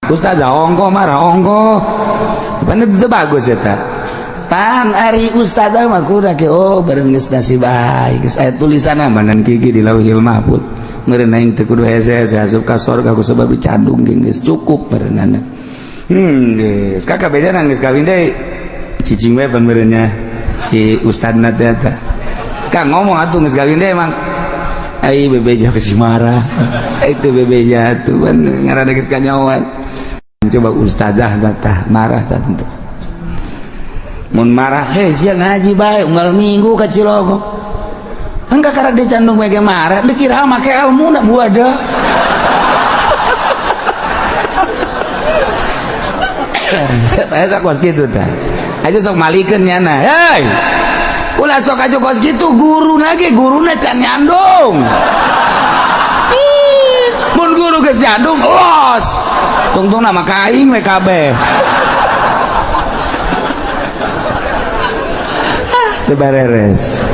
ustazah ongko marah ongko pan itu bagus ya tak pan ari ustazah mah kuda ke oh bareng geus nasib baik geus aya tulisan amanan gigi di Lauhil Mahfuz meureun aing teu kudu hese-hese asup ka sorga ku sabab candung geus cukup berenana geus kakak beda nangis kawin deui cicing we pan meureunnya si ustadna teh eta Kang ngomong atuh geus kawin deui emang ai bebeja pasti marah itu bebeja tuh kan ngarana geus kanyawan coba ustazah tah marah tah tentu mun marah sia ngaji bae unggal minggu ka Cilogo kan kakara dia candung mege marah dikira make ilmu na buada eta kos kitu tah aja sok malikeun nyana hei ulah sok aja kos kitu guruna ge guruna can nyandung mun guru geus nyandung los tungtung nama kaing we kabeh teu beres